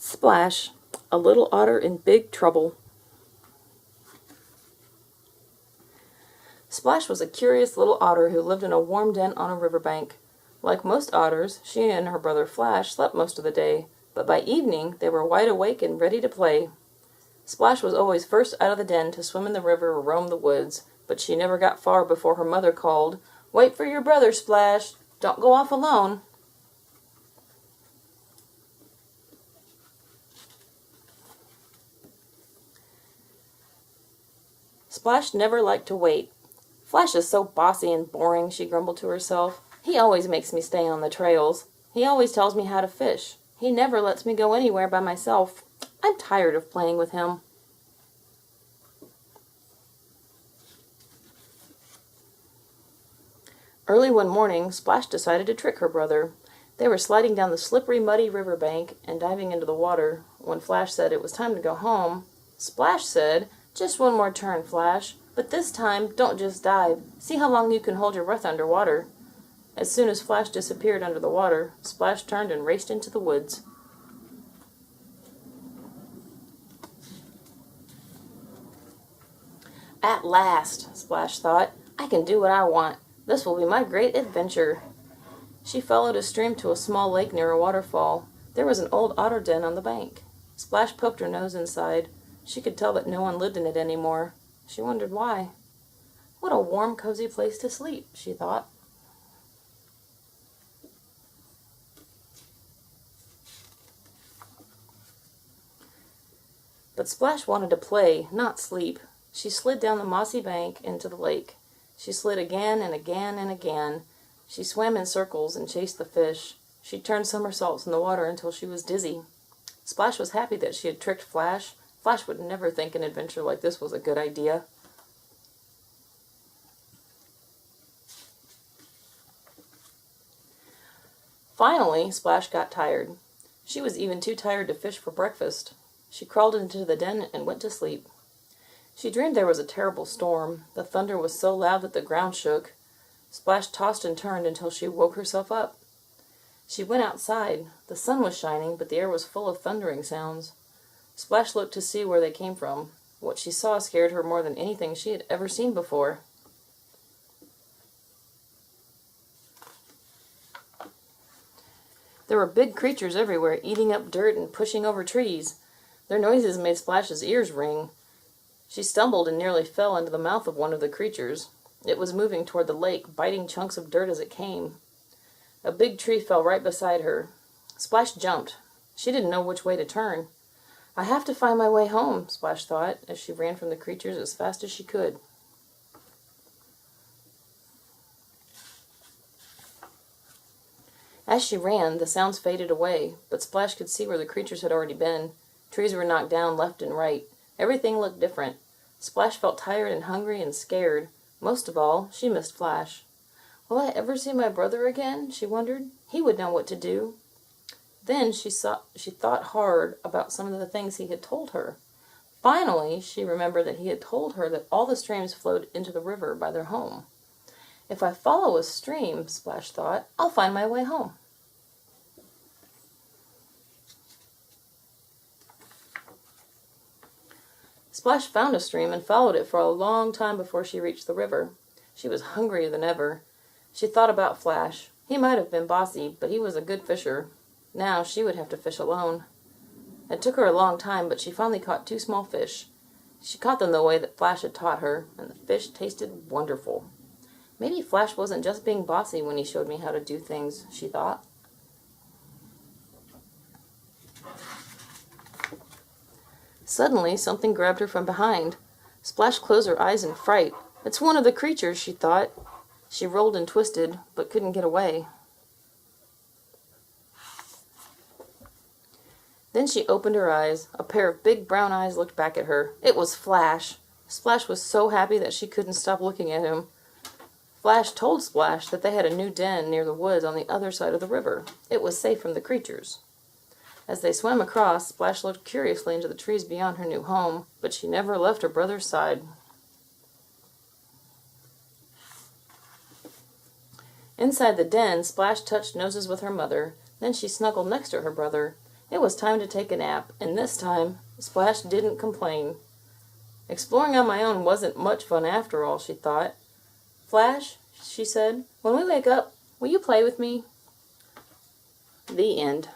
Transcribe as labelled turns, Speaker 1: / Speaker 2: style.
Speaker 1: Splash, a little otter in big trouble. Splash was a curious little otter who lived in a warm den on a riverbank. Like most otters, she and her brother Flash slept most of the day, but by evening they were wide awake and ready to play. Splash was always first out of the den to swim in the river or roam the woods, but she never got far before her mother called, "Wait for your brother, Splash. Don't go off alone." Splash never liked to wait. "Flash is so bossy and boring," she grumbled to herself. "He always makes me stay on the trails. He always tells me how to fish. He never lets me go anywhere by myself. I'm tired of playing with him." Early one morning, Splash decided to trick her brother. They were sliding down the slippery, muddy river bank and diving into the water. When Flash said it was time to go home, Splash said, "Just one more turn, Flash, but this time don't just dive. See how long you can hold your breath underwater." As soon as Flash disappeared under the water, Splash turned and raced into the woods. "At last," Splash thought, "I can do what I want. This will be my great adventure." She followed a stream to a small lake near a waterfall. There was an old otter den on the bank. Splash poked her nose inside. She could tell that no one lived in it anymore. She wondered why. "What a warm, cozy place to sleep," she thought. But Splash wanted to play, not sleep. She slid down the mossy bank into the lake. She slid again and again and again. She swam in circles and chased the fish. She turned somersaults in the water until she was dizzy. Splash was happy that she had tricked Flash. Flash would never think an adventure like this was a good idea. Finally, Splash got tired. She was even too tired to fish for breakfast. She crawled into the den and went to sleep. She dreamed there was a terrible storm. The thunder was so loud that the ground shook. Splash tossed and turned until she woke herself up. She went outside. The sun was shining, but the air was full of thundering sounds. Splash looked to see where they came from. What she saw scared her more than anything she had ever seen before. There were big creatures everywhere, eating up dirt and pushing over trees. Their noises made Splash's ears ring. She stumbled and nearly fell into the mouth of one of the creatures. It was moving toward the lake, biting chunks of dirt as it came. A big tree fell right beside her. Splash jumped. She didn't know which way to turn. "I have to find my way home," Splash thought, as she ran from the creatures as fast as she could. As she ran, the sounds faded away, but Splash could see where the creatures had already been. Trees were knocked down left and right. Everything looked different. Splash felt tired and hungry and scared. Most of all, she missed Flash. "Will I ever see my brother again?" she wondered. "He would know what to do." Then she thought hard about some of the things he had told her. Finally, she remembered that he had told her that all the streams flowed into the river by their home. "If I follow a stream," Splash thought, "I'll find my way home." Splash found a stream and followed it for a long time before she reached the river. She was hungrier than ever. She thought about Flash. He might have been bossy, but he was a good fisher. Now she would have to fish alone. It took her a long time, but she finally caught 2 small fish. She caught them the way that Flash had taught her, and the fish tasted wonderful. Maybe Flash wasn't just being bossy when he showed me how to do things, she thought. Suddenly, something grabbed her from behind. Splash closed her eyes in fright. "It's one of the creatures," she thought. She rolled and twisted, but couldn't get away. Then she opened her eyes. A pair of big brown eyes looked back at her. It was Flash. Splash was so happy that she couldn't stop looking at him. Flash told Splash that they had a new den near the woods on the other side of the river. It was safe from the creatures. As they swam across, Splash looked curiously into the trees beyond her new home, but she never left her brother's side. Inside the den, Splash touched noses with her mother. Then she snuggled next to her brother. It was time to take a nap, and this time, Splash didn't complain. Exploring on my own wasn't much fun after all, she thought. Flash, she said, when we wake up, will you play with me? The end.